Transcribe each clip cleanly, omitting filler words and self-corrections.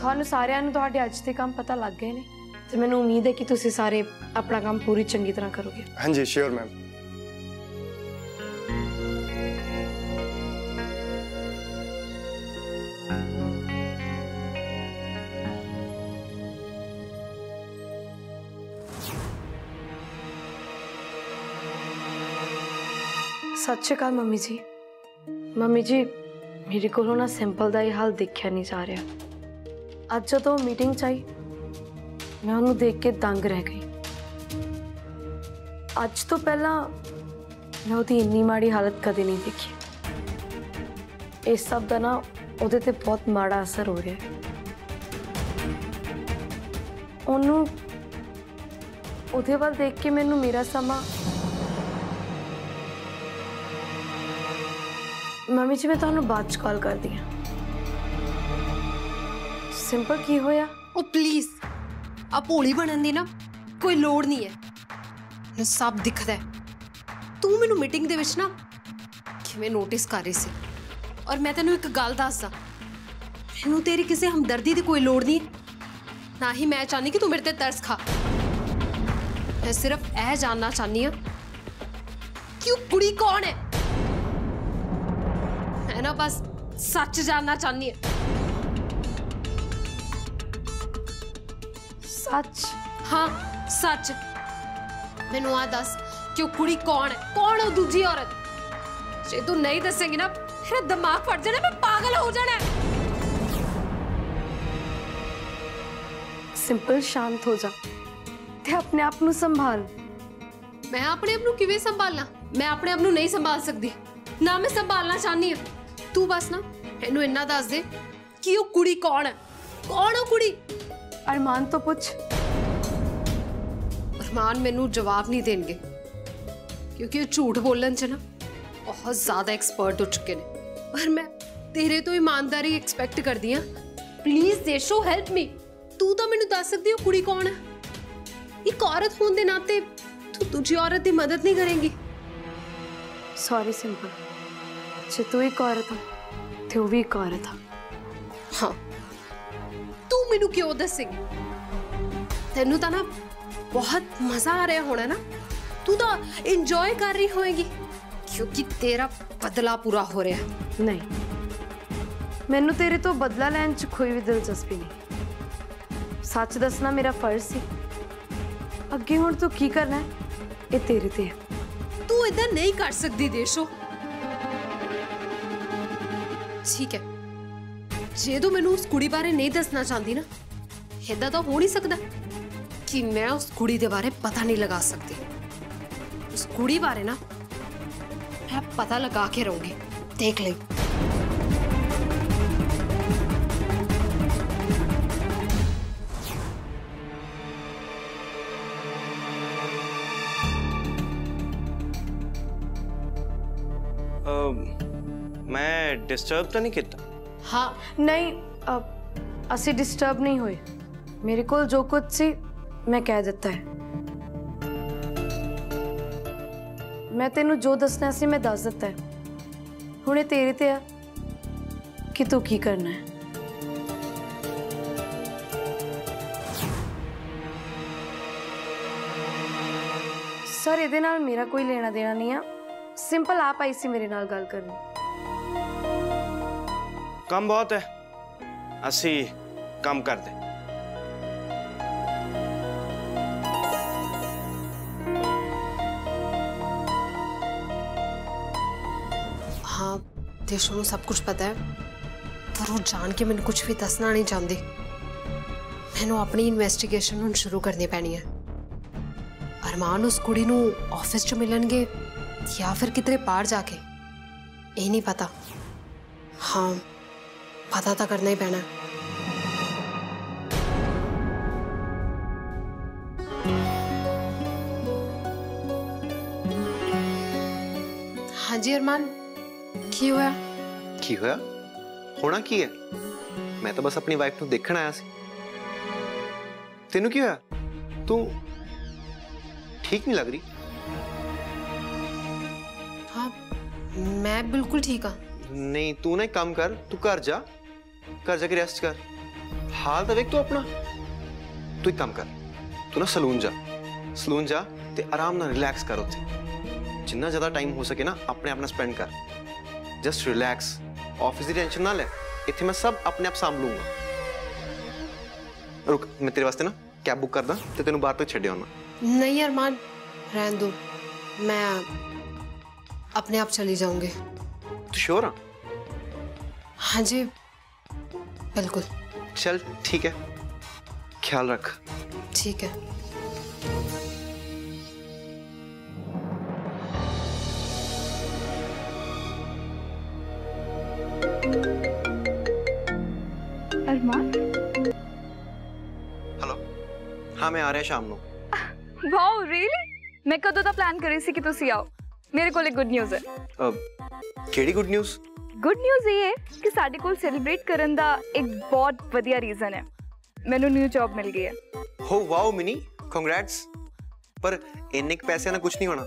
ਤੁਹਾਨੂੰ ਸਾਰਿਆਂ ਨੂੰ ਤੁਹਾਡੇ ਅੱਜ ਦੇ ਕੰਮ ਪਤਾ ਲੱਗ ਗਏ ਨੇ ਤੇ ਮੈਨੂੰ ਉਮੀਦ ਹੈ ਕਿ ਤੁਸੀਂ ਸਾਰੇ ਆਪਣਾ ਕੰਮ ਪੂਰੀ ਚੰਗੀ ਤਰ੍ਹਾਂ ਕਰੋਗੇ। हाँ जी श्योर मैम। सत श्री अकाल मम्मी जी। मम्मी जी मेरे को ना सिंपल का ही हाल देखा नहीं जा रहा। अज जो मीटिंग च आई मैं उन्होंने देख के दंग रह गई। अज तो पहला मैं उसकी इन्नी माड़ी हालत कदे नहीं देखी। इस सब का ना उहदे ते बहुत माड़ा असर हो रहा है। उन्होंने उहदे वाल देख के मैनू मेरा समा मम्मी जी मैं तुहानू बाद च कॉल कर दी। सिंपल की होया? ओ प्लीज आ भोली बनन दी ना कोई लोड़ नहीं है। मैं सब दिखदा है। तू मैनू मीटिंग दे विच ना किवें नोटिस कर रही सी और मैं तैनू एक गल दसदा, मैनू तेरी किसी हमदर्दी दी कोई लोड़ नहीं है। ना ही मैं चाहनी कि तू मेरे ते तरस खा। मैं सिर्फ यह जानना चाहनी हां कि वो कुड़ी कौन है। मैं ना बस सच जानना चाहनी है। सच? हाँ सच। मैनू आ दस कि वो कुड़ी कौन है, कौन है दूजी औरत। जे तू नहीं दसेंगी ना मेरा दिमाग फट जाना, मैं पागल हो जाना। सिंपल शांत हो जा ते अपने आप नू संभाल। मैं अपने आप नू किवें संभालना? मैं अपने आप नू नहीं संभाल सकती, ना मैं संभालना चाहनी हूं। तू बस ना मैनू इन्ना दस दे कि वो कुड़ी कौन है, कौन है कुड़ी। अरमान तो पूछ। अरमान मैनू जवाब नहीं देंगे क्योंकि वो झूठ बोलन च ना बहुत ज्यादा एक्सपर्ट हो चुके हैं। पर मैं तेरे तो ईमानदारी एक्सपेक्ट करती हां। प्लीज देशो हेल्प मी। तू तो मैनू दस सकती हो कुड़ी कौन है। एक औरत होने के नाते तू दूजी औरत की मदद नहीं करेंगी। सॉरी सिंपल, जे तू एक औरत है तो वो भी एक औरत है। हाँ तू मैनू क्यों दसेगी? तेनू तो ना बहुत मजा आ रहा होना ना, तू तो एंजॉय कर रही होएगी क्योंकि तेरा बदला पूरा हो रहा है। नहीं मैनू तेरे तो बदला लैन च कोई भी दिलचस्पी नहीं। सच दसना मेरा फर्ज सी। अगे हुण तू की करना है ये तेरे ते है। तू इधर नहीं कर सकती देशो। ठीक है जे तू मैनू उस कुड़ी बारे नहीं दसना चाहती ना, इदा तो हो नहीं सकता कि मैं उस कुड़ी के बारे पता नहीं लगा सकती। उस कुड़ी बारे ना मैं पता लगा के रहूंगी, देख ले। मैं डिस्टर्ब तो नहीं किया? हाँ नहीं असी डिस्टर्ब नहीं हुए। मेरे को जो कुछ सी मैं कह देता है। मैं तेनू जो दसना सी मैं दस दिता है। हुणे तेरे ते है कि तू की करना है। सर इहदे नाल मेरा कोई लेना देना नहीं है। सिंपल आप आई सी मेरे नाल गल करनी। काम बहुत है, असी काम कर दे। हाँ देशों को सब कुछ पता है पर वो जान के मैंने कुछ भी दसना नहीं चाहती। मैंने अपनी इन्वेस्टिगेशन हुण शुरू करनी पैनी है। अरमान उस कुड़ी नू ऑफिस च मिलणगे या फिर कितने बाहर जाके, ये नहीं पता। हाँ पता तो करना ही पैना। हाँ जी अरमान की होया? की होया? होना की है? मैं तो बस अपनी वाइफ को देखने आया सी। तेनू की होया? तू ठीक नहीं लग रही। हाँ मैं बिल्कुल ठीक हाँ। नहीं तू ना एक काम कर, तू घर जा, घर जाके रेस्ट कर। हाल तो देख तू अपना। तू एक काम कर, तू ना सलून जा ते आराम ना रिलैक्स कर उत्थे। जिन्ना ज्यादा टाइम हो सके ना अपने आप ना स्पेंड कर। जस्ट रिलैक्स, ऑफिस की टेंशन ना ले, इत्थे मैं सब अपने आप सामभ लूंगा। रुक, मैं तेरे वास्ते ना कैब बुक करदा ते तेनू बाहर तक छड्डे आउणा। नहीं अरमान, रहने दो, मैं अपने आप चली जाऊंगी। तू श्योर है? हाँ जी बिल्कुल। चल ठीक है, ख्याल रख। ठीक है। अरमान, हेलो, हाँ मैं आ रहा शाम को। Wow really? मैं कदों दा प्लान कर रही सी कि तुसी आओ। मेरे कोल एक गुड न्यूज़ है। केड़ी गुड न्यूज़? गुड न्यूज़ ये है कि साडे कोल सेलिब्रेट करन दा एक बहुत वधिया रीजन है। मैनू न्यू जॉब मिल गई है। हो वाओ मिनी, कांग्रेट्स। पर इन्ने पैसे ना कुछ नहीं होना।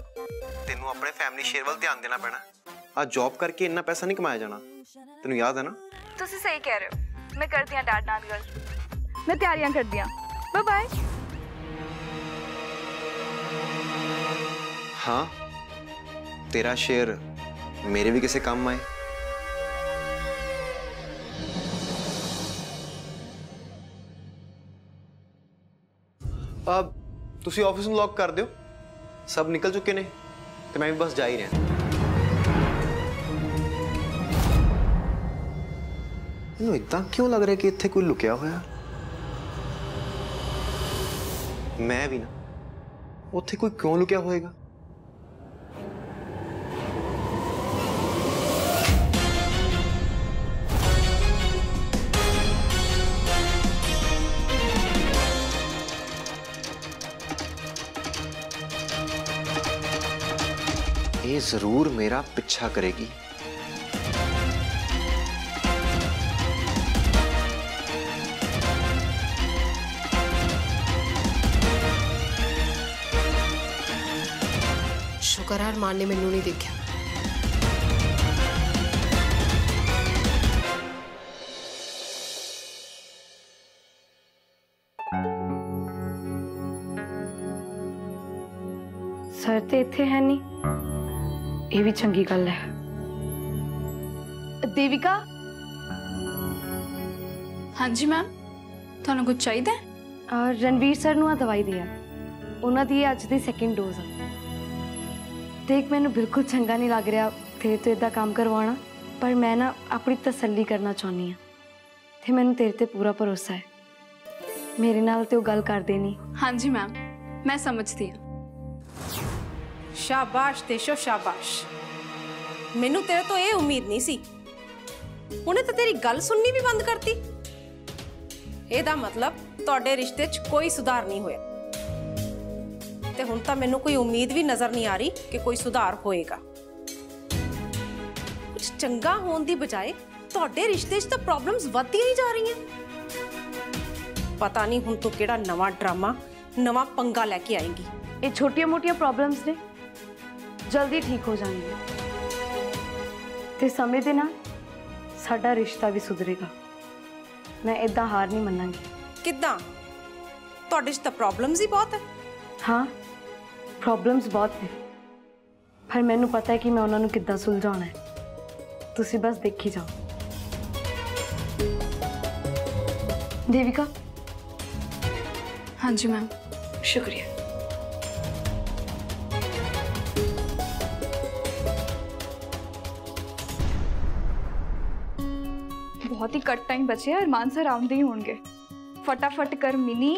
तेनू अपने फैमिली शेयर वाल ध्यान देना पैना। आ जॉब करके इतना पैसा नहीं कमाया जाना। तेनू याद है ना? तुसी सही कह रहे हो। मैं करती हां डैड नाल गल। मैं तैयारियां कर दियां। Bye bye. हाँ, तेरा शेयर मेरे भी किसी काम आए। अब तुसी ऑफिस में लॉक कर दो। सब निकल चुके ने तो मैं भी बस जा ही रहा। इन्हों इतना क्यों लग रहा है कि इत्थे कोई लुकिया होया? मैं भी ना उत्थे कोई क्यों लुकिया होएगा? ये जरूर मेरा पीछा करेगी। शुक्र है अरमान ने मैनू नहीं देखा। सर ते इत्थे है नहीं, ये भी चंगी गल है। देविका। हाँ जी मैम, थानू कुछ चाहिए? रणवीर सर नू दवाई दी है। उन्हां दी अज दी सेकंड डोज है। देख मैनू बिल्कुल चंगा नहीं लग रहा तेरे तो इदा काम करवाना, पर मैं ना अपनी तसल्ली करना चाहनी हाँ ते मैनू तेरे ते पूरा भरोसा है। मेरे नाल ते गल कर देनी। हाँ जी मैम, मैं समझती हूँ। शाबाश तेशो शाबाश। मैनू तेरे तो ये उम्मीद नहीं सी। उन्हें तो तेरी गल सुननी भी बंद करती। एदा मतलब तोड़े रिश्ते च कोई सुधार नहीं होया। ते हुण तां मैनू कोई उम्मीद भी नजर नहीं आ रही कि कोई सुधार होएगा। कुछ चंगा होने दी बजाय तोड़े रिश्ते च तां प्रॉब्लम्स वधदियां ही जा रही हैं। पता नहीं हुण तू केड़ा नवा ड्रामा, नवा पंगा लेके आएंगी। ये छोटिया मोटिया प्रॉब्लम्स ने जल्दी ठीक हो जाएंगे ते समय दे नाल साडा रिश्ता भी सुधरेगा। मैं इदा हार नहीं मनांगी। किद्दां? तुहाडे च तां प्रॉब्लम्स ही बहुत है। हाँ, प्रॉब्लम्स बहुत हैं, पर मैनू पता है कि मैं उन्होंने किद्दां सुलझाना है। तुसी बस देखी जाओ। देविका। हाँ जी मैम। शुक्रिया। बहुत ही कट टाइम बचे हैं। अरमान सर आउंदे ही होंगे। फटाफट कर मिनी।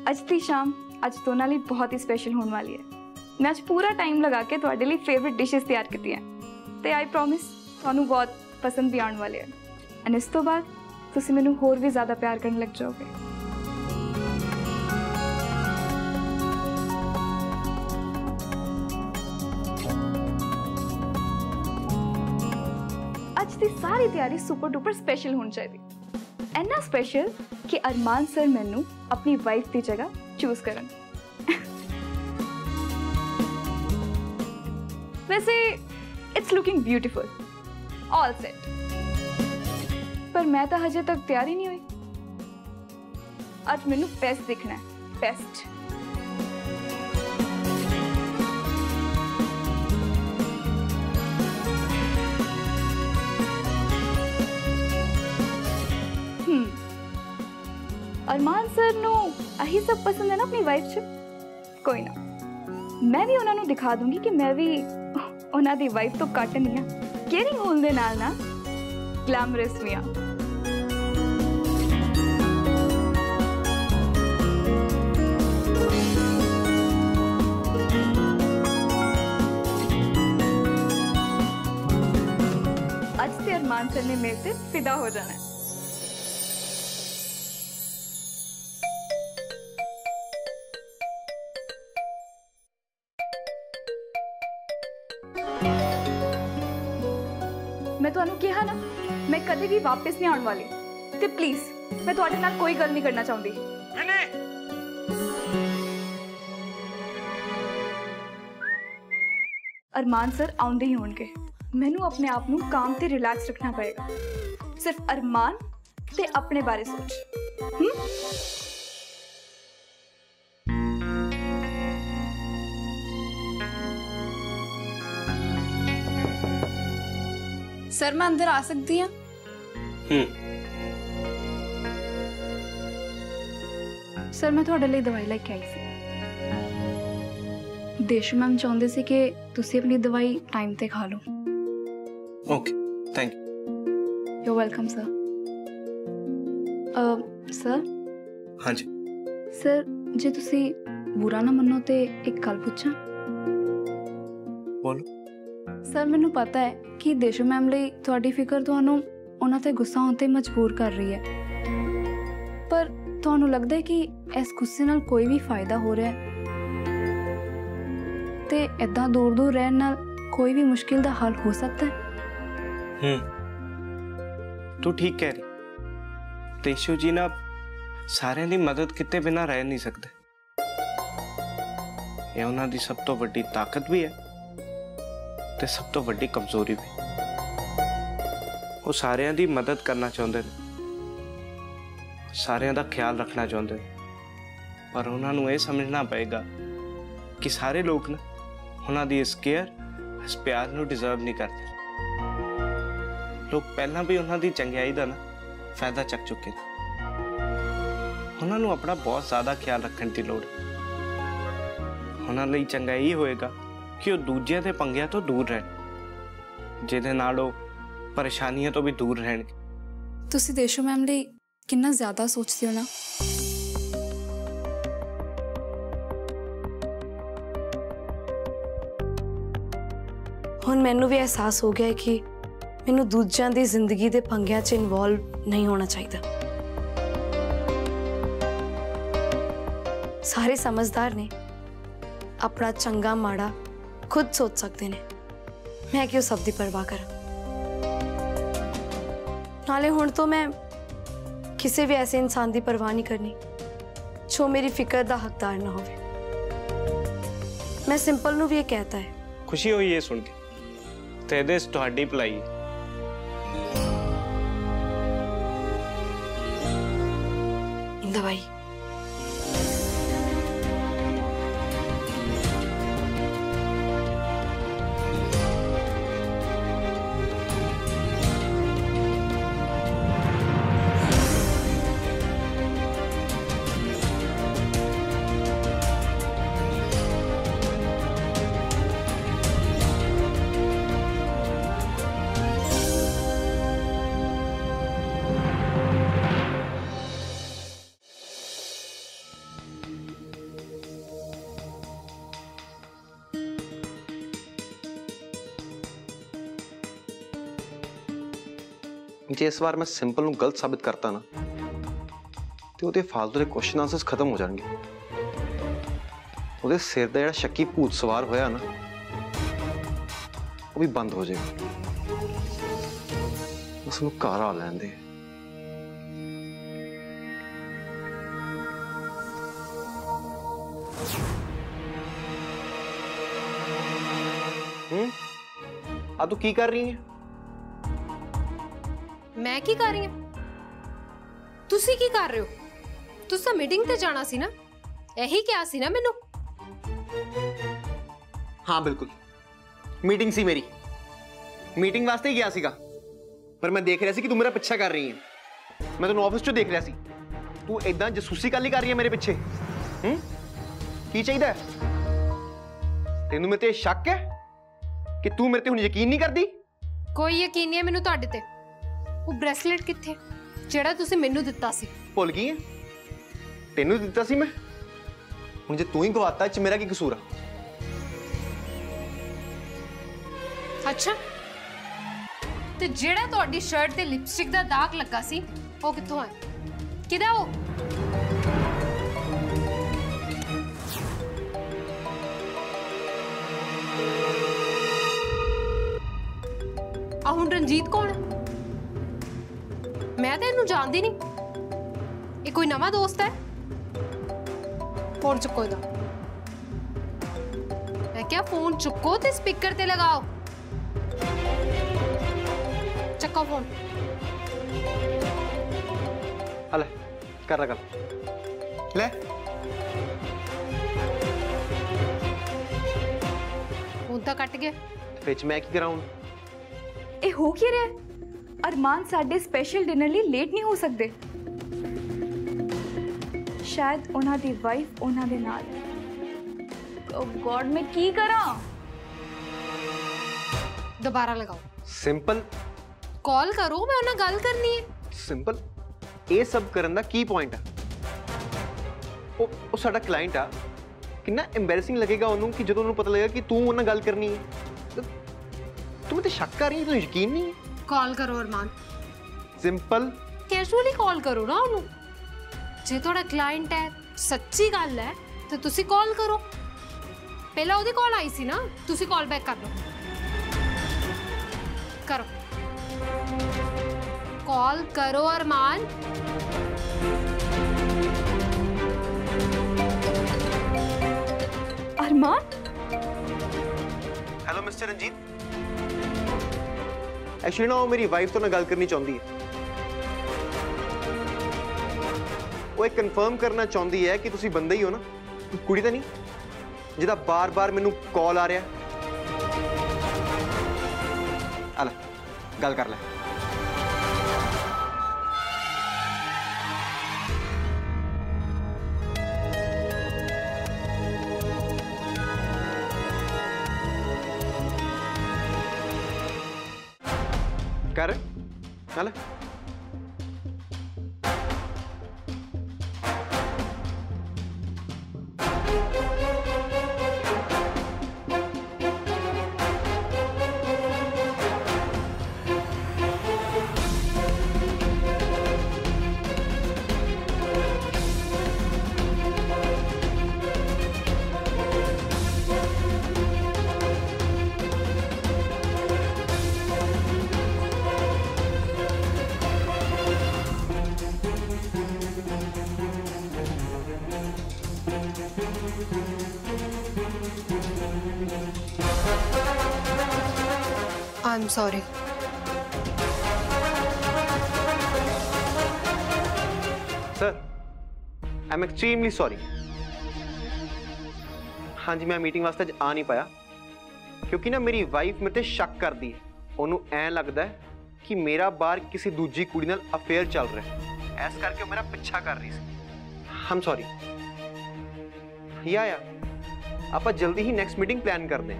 अज दी शाम अज दोनों लिए बहुत ही स्पेशल होने वाली है। मैं आज पूरा टाइम लगा के तुहाडे लिए फेवरेट डिशेस तैयार की हैं ते आई प्रॉमिस तुहानू बहुत पसंद भी आने वाले हैं। एंड इस तो बाद तुसी मैनू होर भी ज़्यादा प्यार करने लग जाओगे। आज दी सारी तैयारी सुपर डुपर स्पेशल होनी चाहिए। इन्ना स्पेशल कि अरमान सर मैनू अपनी वाइफ की जगह चूज करन। वैसे it's looking beautiful, all set. पर पर मैं तो हजे तक तैयार ही नहीं हुई। आज मैनू बेस्ट दिखना है, बेस्ट। अरमान सर नो यही सब पसंद है ना अपनी वाइफ च। कोई ना, मैं भी उन्होंने दिखा दूंगी कि मैं भी उन्हों दी वाइफ तो घट नहीं हाँ, केयरिंग होने दे नाल ना ग्लैमरस भी हाँ। आज ते अरमान सर ने मेरे से फिदा हो जाना है। मैं तुहानू कहा ना, मैं कदे भी वापस नहीं आने वाली। ते प्लीज मैं तुहाडे नाल कोई गल नहीं करना चाहती। अरमान सर आउंदे ही होणगे। मैनू अपने आप नू काम ते रिलैक्स रखना पड़ेगा। सिर्फ अरमान ते अपने बारे सोच। सर मैं अंदर आ सकती हूँ? सर मैं थोड़े लिए दवाई लेके आई सी। देशू मैम चाहते सी कि तुसी अपनी दवाई टाइम ते खा लो। Okay, thank you. You welcome sir. Sir. हाँ जी सर, जे तुसी बुरा ना मनो ते एक गल पूछां? बोलो। सर मैनू पता है कि देशू मैम ਲਈ ਤੁਹਾਡੀ ਫਿਕਰ ਤੁਹਾਨੂੰ ਉਹਨਾਂ ਤੇ ਗੁੱਸਾ ਹੋਣ ਤੇ ਮਜਬੂਰ ਕਰ ਰਹੀ ਹੈ, ਪਰ ਤੁਹਾਨੂੰ ਲੱਗਦਾ ਹੈ ਕਿ ਇਸ ਗੁੱਸੇ ਨਾਲ ਕੋਈ ਵੀ ਫਾਇਦਾ ਹੋ ਰਿਹਾ ਹੈ ਤੇ ਇਦਾਂ ਦੂਰ ਦੂਰ ਰਹਿਣ ਨਾਲ ਕੋਈ ਵੀ ਮੁਸ਼ਕਿਲ ਦਾ ਹੱਲ ਹੋ ਸਕਦਾ ਹੈ? तू ठीक कह रही। देशू जी ना सारिਆਂ ਦੀ मदद किते बिना रह नहीं सकते। ये उन्हां दी सब तो वड्डी ताकत भी है ते सब तो वड्डी कमजोरी भी। वो सारिਆਂ ਦੀ मदद करना चाहते हैं, सारिਆਂ ਦਾ ख्याल रखना चाहते हैं, पर उन्होंने ये समझना पएगा कि सारे लोग ना उन्हां दी इस केयर इस प्यार नूं डिजर्व नहीं करते। लोग पहला भी उन्हां दी चंगियाई दा ना फायदा चक चुके हैं। उन्होंने अपना बहुत ज्यादा ख्याल रखने की लोड़। उन्होंने लिए चंगा यही होएगा कि वो दूजिया के पंगिया तो दूर रहन, जिहदे नाल वो परेशानियों तो भी दूर रहणगे। तुसी देशू मैम लिए कितना ज्यादा सोचते हो ना। हुण मैनू भी एहसास हो गया है कि मैनू दूजियां दी जिंदगी दे पंगियां च इन्वॉल्व नहीं होना चाहिए। सारे समझदार ने, अपना चंगा माड़ा खुद सोच सकते ने। मैं क्यों सब दी परवाह करा। नाले हुण तो मैं किसी भी ऐसे इंसान की परवाह नहीं करनी जो मेरी फिक्र का हकदार ना होवे। मैं सिंपल नू भी ये कहता है। खुशी हुई ये सुन के ते इहदे च तुहाडी भलाई है। दवाई जे इस बार मैं सिंपल नूं गलत साबित करता ना तो उहदे फालतू के क्वेश्चन आंसर्स खत्म हो जाएंगे। उहदे सिर दा जिहड़ा शक्की भूत सवार होया ना वो भी बंद हो जाएगा। उसनूं घर आ लैण दे। आ तू की कर रही है? मैं की कर रही हूँ? ਤੁਸੀਂ ਕੀ ਕਰ ਰਹੇ ਹੋ? ਤੁਸੀਂ ਤਾਂ ਮੀਟਿੰਗ ਤੇ ਜਾਣਾ ਸੀ ਨਾ, ਇਹੀ ਕਿਹਾ ਸੀ ਨਾ ਮੈਨੂੰ। हाँ बिल्कुल मीटिंग सी मेरी, मीटिंग वास्ते ही गया सीगा, पर मैं देख रहा सी कि तू मेरा पीछा कर रही है। मैं तेन ऑफिस चो देख रहा सी, तू इदां जसूसी कल ही कर रही है मेरे पिछे। की चाहिए तेन मेरे ते शक है कि तू मेरे ते हुण यकीन नहीं करती? ਕੋਈ ਯਕੀਨ ਨਹੀਂ ਹੈ ਮੈਨੂੰ ਤੁਹਾਡੇ ਤੇ। ਉਹ ਬ੍ਰੈਸਲੇਟ ਕਿੱਥੇ ਜਿਹੜਾ ਤੁਸੀਂ ਮੈਨੂੰ ਦਿੱਤਾ ਸੀ? भुल गई है? तेनू दिता सी मैं, हुण जे तू ही गवाता इच मेरा की कसूर आ? ਅੱਛਾ, ਤੇ ਜਿਹੜਾ ਤੁਹਾਡੀ ਸ਼ਰਟ ਤੇ ਲਿਪਸਟਿਕ ਦਾ ਦਾਗ ਲੱਗਾ ਸੀ ਉਹ ਕਿੱਥੋਂ ਹੈ? ਕਿਹਦਾ ਉਹ? ਆ ਹੁਣ ਰਣਜੀਤ ਕੌਣ ਹੈ? ਮੈਂ ਤਾਂ ਇਹਨੂੰ ਜਾਣਦੀ ਨਹੀਂ। ਇਹ ਕੋਈ ਨਵਾਂ ਦੋਸਤ ਹੈ? ਫੋਨ ਚੁੱਕੋ ਇਹਦਾ। ਮੈਂ ਕਿਹਾ ਫੋਨ ਚੁੱਕੋ ਤੇ ਸਪੀਕਰ ਤੇ ਲਗਾਓ। ਚੱਕੋ ਫੋਨ। ले कर रहा ले। ਫੋਨ ਤਾਂ ਕੱਟ ਗਿਆ। विच मैं की कराऊं? ਇਹ ਹੋ ਕੀ ਰਿਹਾ? ਅਰਮਾਨ ਸਾਡੇ ਸਪੈਸ਼ਲ ਡਿਨਰ ਲਈ ਲੇਟ ਨਹੀਂ ਹੋ ਸਕਦੇ। ਸ਼ਾਇਦ ਉਹਨਾਂ ਦੀ ਵਾਈਫ ਉਹਨਾਂ ਦੇ ਨਾਲ ਹੈ। ਓ ਗॉड, ਮੈਂ ਕੀ ਕਰਾਂ? ਦੁਬਾਰਾ ਲਗਾਓ। सिंपल ਕਾਲ ਕਰੋ, ਮੈਂ ਉਹਨਾਂ ਨਾਲ ਗੱਲ ਕਰਨੀ ਹੈ। सिंपल ਇਹ ਸਭ ਕਰਨ ਦਾ ਕੀ ਪੁਆਇੰਟ ਆ? ਉਹ ਸਾਡਾ ਕਲਾਇੰਟ ਆ, ਕਿੰਨਾ ਐਮਬੈਰਸਿੰਗ ਲੱਗੇਗਾ ਉਹਨੂੰ ਕਿ ਜਦੋਂ ਉਹਨੂੰ ਪਤਾ ਲੱਗੇਗਾ ਕਿ ਤੂੰ ਉਹਨਾਂ ਨਾਲ ਗੱਲ ਕਰਨੀ ਹੈ। ਤੂੰ ਮੈਨੂੰ ਸ਼ੱਕ ਕਰ ਰਹੀ ਹੈ, ਤੈਨੂੰ ਯਕੀਨ ਨਹੀਂ ਹੈ? ਕਾਲ ਕਰੋ ਅਰਮਾਨ। ਸਿੰਪਲ ਕੈਜੂਅਲੀ ਕਾਲ ਕਰੋ ਨਾ ਉਹਨੂੰ। ਜੇ ਤੁਹਾਡਾ ਕਲਾਇੰਟ ਹੈ, ਸੱਚੀ ਗੱਲ ਹੈ, ਤਾਂ ਤੁਸੀਂ ਕਾਲ ਕਰੋ। ਪਹਿਲਾਂ ਉਹਦੀ ਕਾਲ ਆਈ ਸੀ ਨਾ, ਤੁਸੀਂ ਕਾਲ ਬੈਕ ਕਰ ਲਓ। करो, कॉल करो अरमान। अरमान? हेलो मिस्टर रंजीत, एक्चुअली ना वो मेरी वाइफ तो ना गल करनी चाहती है। वो एक कंफर्म करना चाहती है कि तुसी बंदे ही हो ना, कुड़ी तो नहीं जिहदा बार बार मैनू कॉल आ रहा है। आला गल कर ले। कर आला। I am sorry. Sir I am extremely sorry. हाँ जी, मैं मीटिंग वास्ते आ नहीं पाया क्योंकि ना मेरी वाइफ मेरे ते शक करती है। ਉਹਨੂੰ ਐ ਲੱਗਦਾ ਹੈ कि मेरा बाहर किसी दूजी कुड़ी नाल अफेयर चल रहा है, इस करके मेरा पीछा कर रही सी। I am sorry. या आप जल्दी ही नेक्स्ट मीटिंग प्लान कर दें।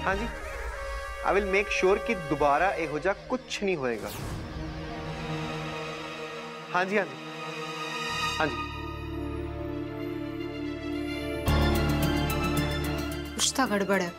हाँ जी, आई विल मेक श्योर कि दोबारा इहो जिहा कुछ नहीं होएगा। हाँ जी हाँ जी हाँ जी। कुछ तो गड़बड़ है।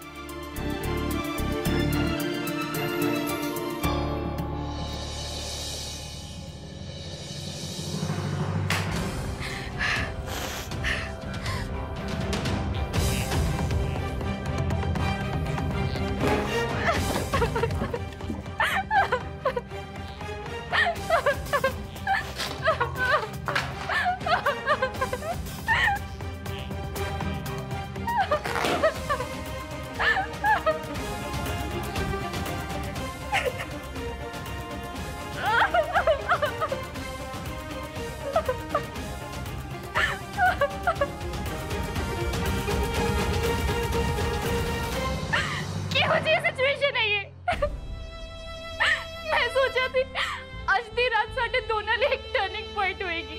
किहो जी सिचुएशन है ये? मैं सोचा थी आज दी रात साडे दोनों लिए एक टर्निंग पॉइंट होएगी,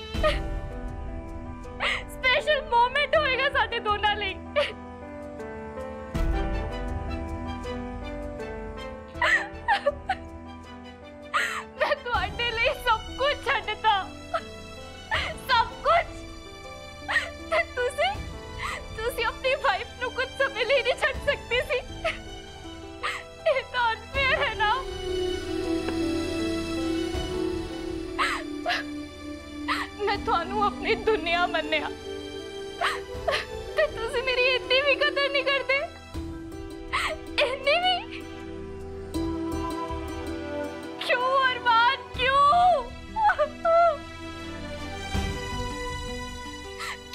स्पेशल मोमेंट होएगा साडे दोनों लिए। मैं तुहाडे लिए सब कुछ छड्डता, सब कुछ। ते तुसी अपनी वाइफ नु कुछ समय लिए नहीं छड़ सकती सी। ये तो अनफेयर है ना। मैं थानू अपनी दुनिया मन्निया ते तुसी मेरी इतनी भी कदर नहीं करते, इतनी भी। क्यों अरमान, क्यों?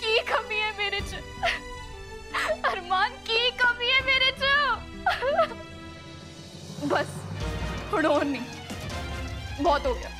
की कमी है मेरे च? अरमान की कमी है मेरे च? बस हुण होर नहीं, बहुत हो गया।